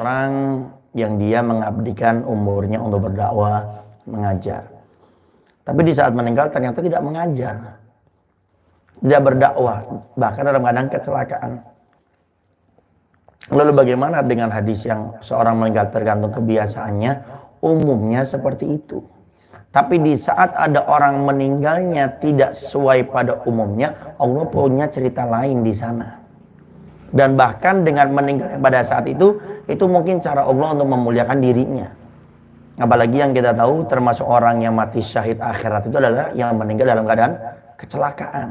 orang yang dia mengabdikan umurnya untuk berdakwah, mengajar. Tapi di saat meninggal ternyata tidak mengajar, tidak berdakwah, bahkan dalam keadaan kecelakaan. Lalu bagaimana dengan hadis yang seorang meninggal tergantung kebiasaannya? Umumnya seperti itu. Tapi di saat ada orang meninggalnya tidak sesuai pada umumnya, Allah punya cerita lain di sana. Dan bahkan dengan meninggal pada saat itu mungkin cara Allah untuk memuliakan dirinya. Apalagi yang kita tahu termasuk orang yang mati syahid akhirat itu adalah yang meninggal dalam keadaan kecelakaan.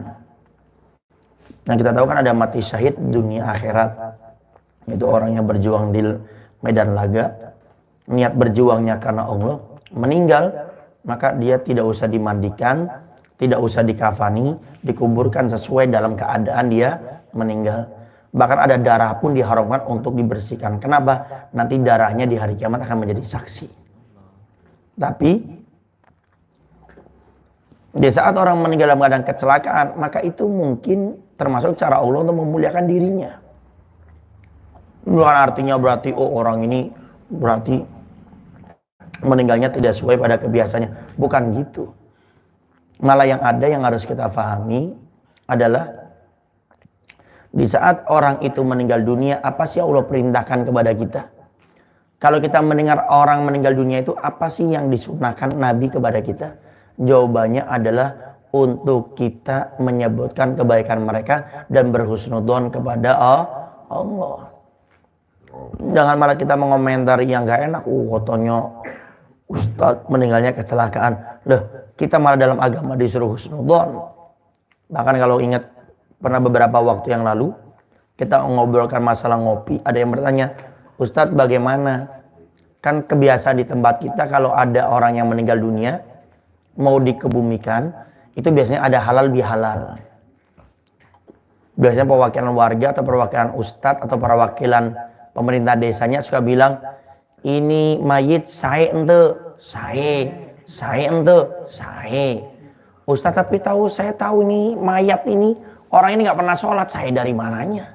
Yang kita tahu kan ada mati syahid dunia akhirat, itu orang yang berjuang di medan laga, niat berjuangnya karena Allah, meninggal, maka dia tidak usah dimandikan, tidak usah dikafani, dikuburkan sesuai dalam keadaan dia meninggal. Bahkan ada darah pun diharamkan untuk dibersihkan. Kenapa? Nanti darahnya di hari kiamat akan menjadi saksi. Tapi di saat orang meninggal dalam keadaan kecelakaan, maka itu mungkin termasuk cara Allah untuk memuliakan dirinya. Bukan artinya berarti orang ini berarti meninggalnya tidak sesuai pada kebiasaannya. Bukan gitu. Malah yang ada yang harus kita pahami adalah di saat orang itu meninggal dunia, apa sih Allah perintahkan kepada kita? Kalau kita mendengar orang meninggal dunia itu, apa sih yang disunahkan Nabi kepada kita? Jawabannya adalah untuk kita menyebutkan kebaikan mereka dan berhusnudzon kepada Allah. Jangan malah kita mengomentari yang gak enak. Katanya Ustadz meninggalnya kecelakaan. Loh, kita malah dalam agama disuruh husnudzon. Bahkan kalau ingat, pernah beberapa waktu yang lalu kita ngobrolkan masalah ngopi, ada yang bertanya, Ustadz bagaimana? Kan kebiasaan di tempat kita kalau ada orang yang meninggal dunia mau dikebumikan, itu biasanya ada halal bihalal. Biasanya perwakilan warga atau perwakilan ustadz atau perwakilan pemerintah desanya suka bilang, ini mayit saya ente, saya ente, saya. Ustadz tapi saya tahu ini mayat ini, orang ini nggak pernah sholat, saya dari mananya?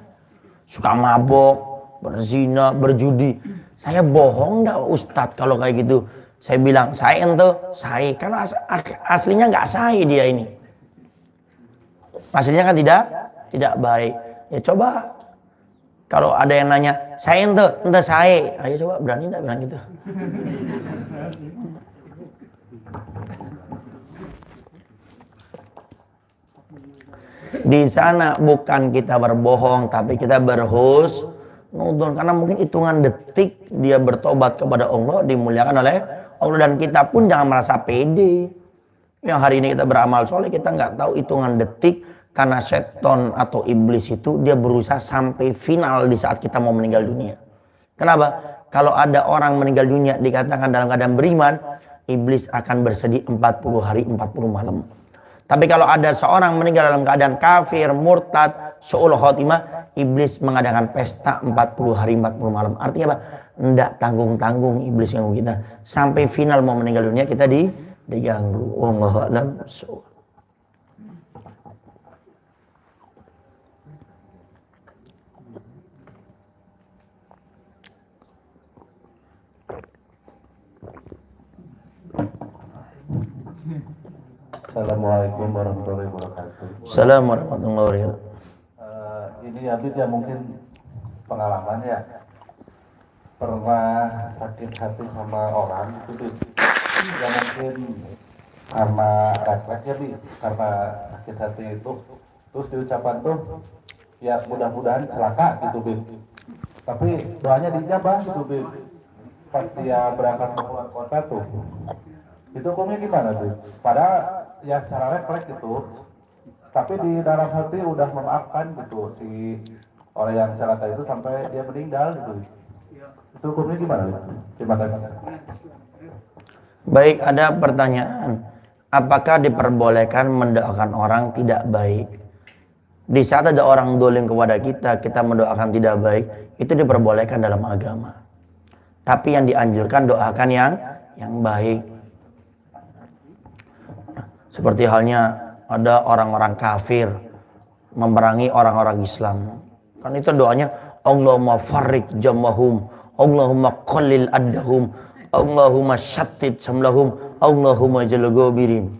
Suka mabok, berzina, berjudi. Saya bohong nggak Ustadz kalau kayak gitu? Saya bilang, saya ente, saya. Karena aslinya nggak saya dia ini. Aslinya kan tidak baik. Ya coba, kalau ada yang nanya, saya ente saya. Ayo coba, berani nggak bilang gitu? Di sana bukan kita berbohong, tapi kita berhusnudzon. Karena mungkin hitungan detik dia bertobat kepada Allah, dimuliakan oleh Allah. Dan kita pun jangan merasa pede. Yang hari ini kita beramal soleh, kita nggak tahu hitungan detik. Karena seton atau iblis itu dia berusaha sampai final di saat kita mau meninggal dunia. Kenapa? Kalau ada orang meninggal dunia dikatakan dalam keadaan beriman, iblis akan bersedih 40 hari 40 malam. Tapi kalau ada seorang meninggal dalam keadaan kafir, murtad, su'ul khotimah, iblis mengadakan pesta 40 hari 40 malam. Artinya apa? Nggak tanggung-tanggung iblis ganggu kita. Sampai final mau meninggal dunia kita diganggu. Wallahu a'lam. Assalamualaikum warahmatullahi wabarakatuh. Assalamualaikum warahmatullahi wabarakatuh. Ini Abid ya mungkin pengalaman ya, pernah sakit hati sama orang itu ya mungkin karena refleks ya Bi, karena sakit hati itu terus diucapan tuh ya mudah-mudahan celaka gitu Bi, tapi doanya dijabah gitu Bi, pas dia berangkat ke luar kota tuh itu hukumnya gimana Bi? Padahal ya secara refleks gitu, tapi di dalam hati udah memaafkan gitu si orang yang celaka itu sampai dia meninggal gitu. Itu hukumnya gimana? Terima kasih. Baik, ada pertanyaan. Apakah diperbolehkan mendoakan orang tidak baik? Di saat ada orang dolim kepada kita, kita mendoakan tidak baik, itu diperbolehkan dalam agama. Tapi yang dianjurkan doakan yang baik. Seperti halnya ada orang-orang kafir memerangi orang-orang Islam. Kan itu doanya Allahumma farriq jamahum, Allahumma qallil addahum, Allahumma syattid samlahum, Allahumma jal ghabirin.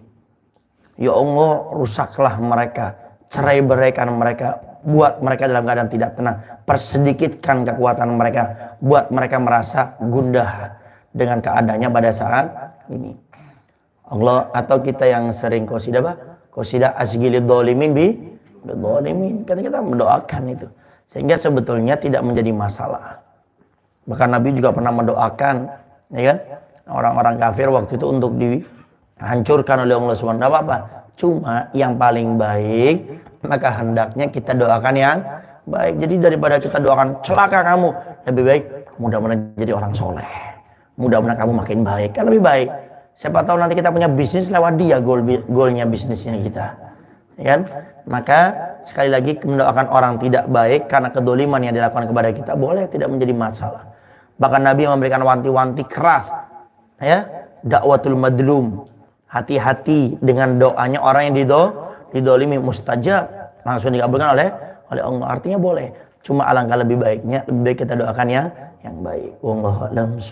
Ya Allah, rusaklah mereka, cerai beraikan mereka, buat mereka dalam keadaan tidak tenang, persedikitkan kekuatan mereka, buat mereka merasa gundah dengan keadaannya pada saat ini. Allah, atau kita yang sering qasidah apa? Qasidah asgilid dhalimin dhalimin. Kan kita mendoakan itu. Sehingga sebetulnya tidak menjadi masalah. Bahkan Nabi juga pernah mendoakan, ya kan? Orang-orang kafir waktu itu untuk dihancurkan oleh Allah Subhanahu wa taala. Apa? Cuma yang paling baik, maka hendaknya kita doakan yang baik. Jadi daripada kita doakan celaka kamu, lebih baik mudah-mudahan jadi orang soleh. Mudah-mudahan kamu makin baik. Kan lebih baik. Siapa tahu nanti kita punya bisnis lewat dia, goalnya bisnisnya kita. Ya kan? Maka sekali lagi mendoakan orang tidak baik karena kedoliman yang dilakukan kepada kita boleh, tidak menjadi masalah. Bahkan Nabi memberikan wanti-wanti keras, ya, dakwatul madlum, hati-hati dengan doanya orang yang didolimi, mustajab, langsung dikabulkan oleh Allah. Artinya boleh, cuma alangkah lebih baiknya, lebih baik kita doakan yang baik. Wallahu a'lam.